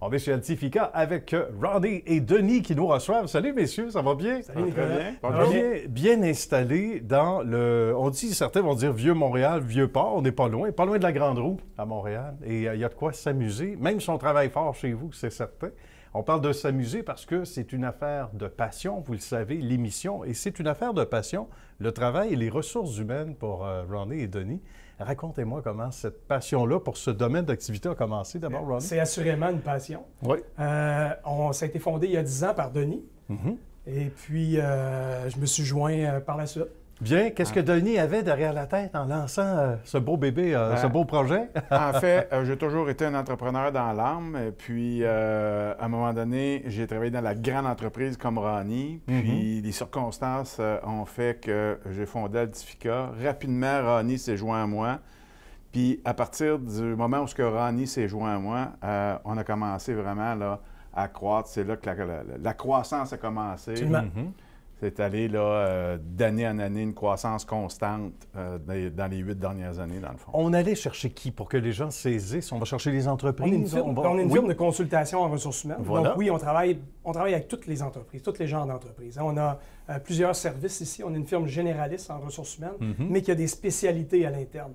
On est chez Altifika avec Ronnie et Denis qui nous reçoivent. Salut messieurs, ça va bien? Salut Nicolas. Bien installé dans le, on dit, certains vont dire Vieux-Montréal, Vieux-Port, on n'est pas loin de la Grande Roue à Montréal. Et il y a de quoi s'amuser, même si on travaille fort chez vous, c'est certain. On parle de s'amuser parce que c'est une affaire de passion, vous le savez, l'émission, et c'est une affaire de passion, le travail et les ressources humaines pour Ronnie et Denis. Racontez-moi comment cette passion-là pour ce domaine d'activité a commencé d'abord, Ronnie. C'est assurément une passion. Oui. Ça a été fondé il y a 10 ans par Denis. Et puis, je me suis joint par la suite. Bien. Qu'est-ce que Denis avait derrière la tête en lançant ce beau bébé, ce beau projet? En fait, j'ai toujours été un entrepreneur dans l'âme. Puis, à un moment donné, j'ai travaillé dans la grande entreprise comme Ronnie. Puis, les circonstances ont fait que j'ai fondé Altifika. Rapidement, Ronnie s'est joint à moi. Puis, à partir du moment où Ronnie s'est joint à moi, on a commencé vraiment là, à croître. C'est là que la croissance a commencé. C'est allé d'année en année, une croissance constante dans les 8 dernières années, dans le fond. On allait chercher qui pour que les gens saisissent? On va chercher les entreprises? On est une firme de consultation en ressources humaines. Voilà. Donc oui, on travaille avec toutes les entreprises, tous les genres d'entreprises. On a plusieurs services ici. On est une firme généraliste en ressources humaines, mais qui a des spécialités à l'interne.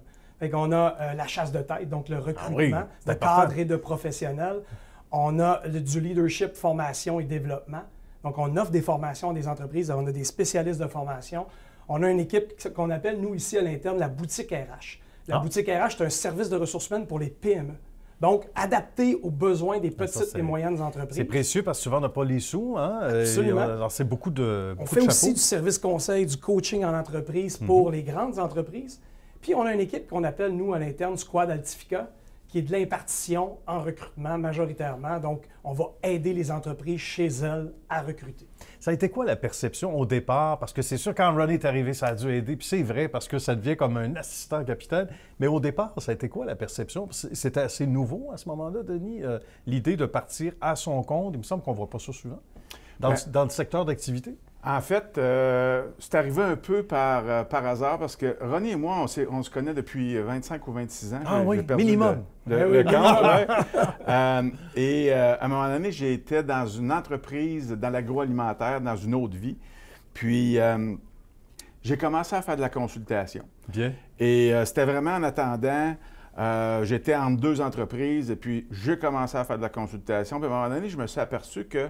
On a la chasse de tête, donc le recrutement de cadres et de professionnels. On a du leadership, formation et développement. Donc, on offre des formations à des entreprises, on a des spécialistes de formation. On a une équipe qu'on appelle, nous, ici, à l'interne, la boutique RH. La boutique RH, c'est un service de ressources humaines pour les PME. Donc, adapté aux besoins des petites et moyennes entreprises. C'est précieux parce que souvent, on n'a pas les sous. Hein? Absolument. Alors, c'est beaucoup de On fait aussi du service conseil, du coaching en entreprise pour les grandes entreprises. Puis, on a une équipe qu'on appelle, nous, à l'interne, Squad Altifika, qui est de l'impartition en recrutement majoritairement. Donc, on va aider les entreprises chez elles à recruter. Ça a été quoi la perception au départ? Parce que c'est sûr, quand Ronnie est arrivé, ça a dû aider. Puis c'est vrai, parce que ça devient comme un assistant capitaine. Mais au départ, ça a été quoi la perception? C'était assez nouveau à ce moment-là, Denis, l'idée de partir à son compte. Il me semble qu'on ne voit pas ça souvent. Dans le secteur d'activité? En fait, c'est arrivé un peu par hasard parce que Ronnie et moi, on se connaît depuis 25 ou 26 ans. Ah oui, minimum. Le camp, et à un moment donné, j'étais dans une entreprise dans l'agroalimentaire, dans une autre vie. Puis, j'ai commencé à faire de la consultation. Bien. Et c'était vraiment en attendant. J'étais entre deux entreprises et puis j'ai commencé à faire de la consultation. Puis à un moment donné, je me suis aperçu que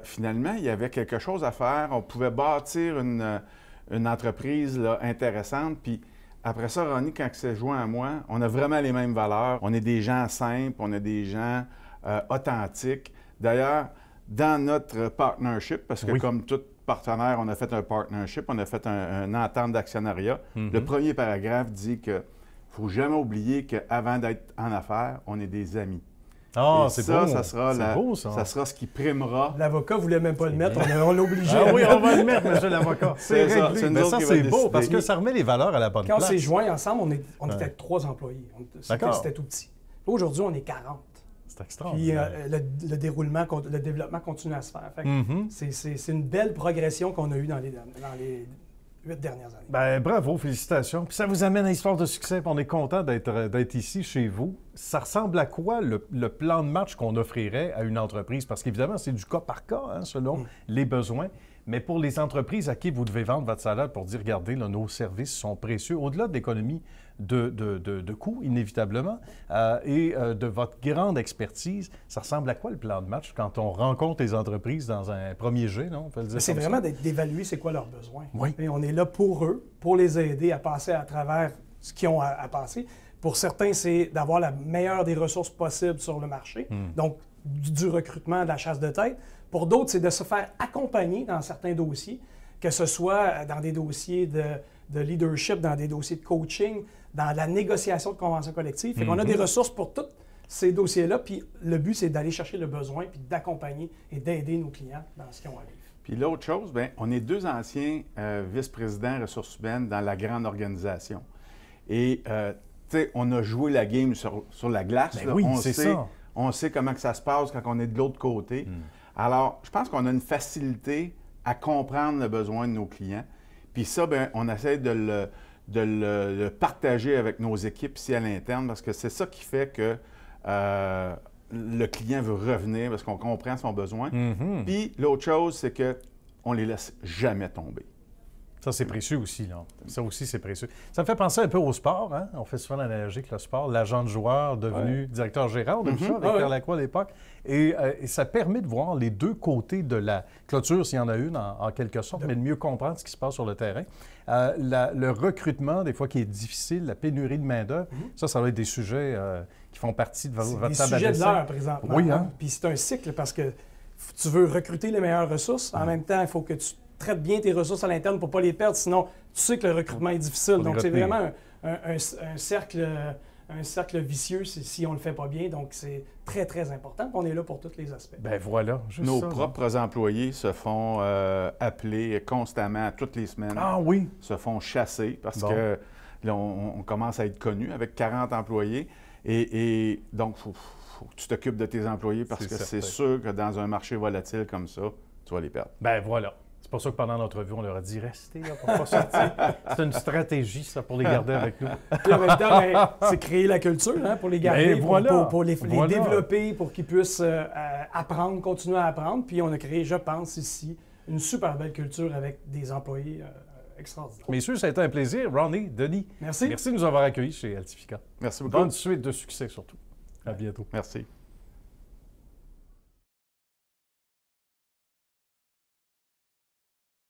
finalement, il y avait quelque chose à faire. On pouvait bâtir une entreprise là, intéressante. Puis après ça, Ronnie, quand il s'est joint à moi, on a vraiment les mêmes valeurs. On est des gens simples, on est des gens authentiques. D'ailleurs, dans notre partnership, parce que comme tout partenaire, on a fait un partnership, on a fait une entente d'actionnariat. Le premier paragraphe dit qu'il ne faut jamais oublier qu'avant d'être en affaires, on est des amis. Ah, c'est beau. Ça sera ça sera ce qui primera. L'avocat ne voulait même pas le mettre, on l'a obligé. Ah oui, on va le mettre, monsieur l'avocat. C'est réglé. Mais ça, c'est beau, parce que ça remet les valeurs à la bonne place. Quand on s'est joints ensemble, on était 3 employés. C'était tout petit. Aujourd'hui, on est 40. C'est extraordinaire. Puis le développement continue à se faire. C'est une belle progression qu'on a eue dans les 8 dernières années. Bien, bravo, félicitations. Puis ça vous amène à l'histoire de succès. Puis on est content d'être ici chez vous. Ça ressemble à quoi le plan de match qu'on offrirait à une entreprise? Parce qu'évidemment, c'est du cas par cas, hein, selon les besoins. Mais pour les entreprises à qui vous devez vendre votre salade pour dire, regardez, là, nos services sont précieux, au-delà de l'économie de coûts, inévitablement, et de votre grande expertise, ça ressemble à quoi le plan de match quand on rencontre les entreprises dans un premier jet, non? On peut le dire. C'est vraiment d'évaluer c'est quoi leurs besoins. Oui. Et on est là pour eux, pour les aider à passer à travers ce qu'ils ont à passer. Pour certains, c'est d'avoir la meilleure des ressources possibles sur le marché, donc du recrutement, de la chasse de tête. Pour d'autres, c'est de se faire accompagner dans certains dossiers, que ce soit dans des dossiers de leadership, dans des dossiers de coaching, dans la négociation de conventions collectives. Fait qu'on a des ressources pour tous ces dossiers-là, puis le but, c'est d'aller chercher le besoin, puis d'accompagner et d'aider nos clients dans ce qu'ils ont à vivre. Puis l'autre chose, bien, on est 2 anciens vice-présidents ressources humaines dans la grande organisation. Et, tu sais, on a joué la game sur la glace. Ben oui, c'est ça. On sait comment que ça se passe quand on est de l'autre côté. Alors, je pense qu'on a une facilité à comprendre le besoin de nos clients. Puis ça, bien, on essaie de le partager avec nos équipes ici à l'interne parce que c'est ça qui fait que le client veut revenir parce qu'on comprend son besoin. Mhm. Puis l'autre chose, c'est qu'on ne les laisse jamais tomber. Ça, c'est précieux aussi, là. Ça aussi, c'est précieux. Ça me fait penser un peu au sport, hein? On fait souvent l'analogie avec le sport. L'agent de joueur devenu directeur gérant, on a vu ça avec Pierre Lacroix à l'époque. Et ça permet de voir les deux côtés de la clôture, s'il y en a une, en quelque sorte, mais de mieux comprendre ce qui se passe sur le terrain. Le recrutement, des fois, qui est difficile, la pénurie de main-d'œuvre, ça va être des sujets qui font partie de votre des table à sujets de dessin. l'heure, présentement. Oui, hein? Puis c'est un cycle parce que tu veux recruter les meilleures ressources. En même temps, il faut que tu traites bien tes ressources à l'interne pour ne pas les perdre. Sinon, tu sais que le recrutement est difficile. Donc, c'est vraiment un cercle vicieux si on ne le fait pas bien. Donc, c'est très, très important. On est là pour tous les aspects. Ben voilà. Juste Nos ça, propres employés se font appeler constamment, toutes les semaines. Ah oui! Se font chasser parce que là, on commence à être connu avec 40 employés. Et donc, il faut que tu t'occupes de tes employés parce que c'est sûr que dans un marché volatile comme ça, tu vas les perdre. Ben voilà. C'est pour ça que pendant l'entrevue, on leur a dit « Restez là pour ne pas sortir ». C'est une stratégie, ça, pour les garder avec nous. Puis en même temps, c'est créer la culture pour les garder, pour les développer, pour qu'ils puissent apprendre, continuer à apprendre. Puis on a créé, je pense, ici, une super belle culture avec des employés extraordinaires. Messieurs, ça a été un plaisir. Ronnie, Denis, merci. Merci de nous avoir accueillis chez Altifica. Merci beaucoup. Bonne suite de succès surtout. À bientôt. Merci.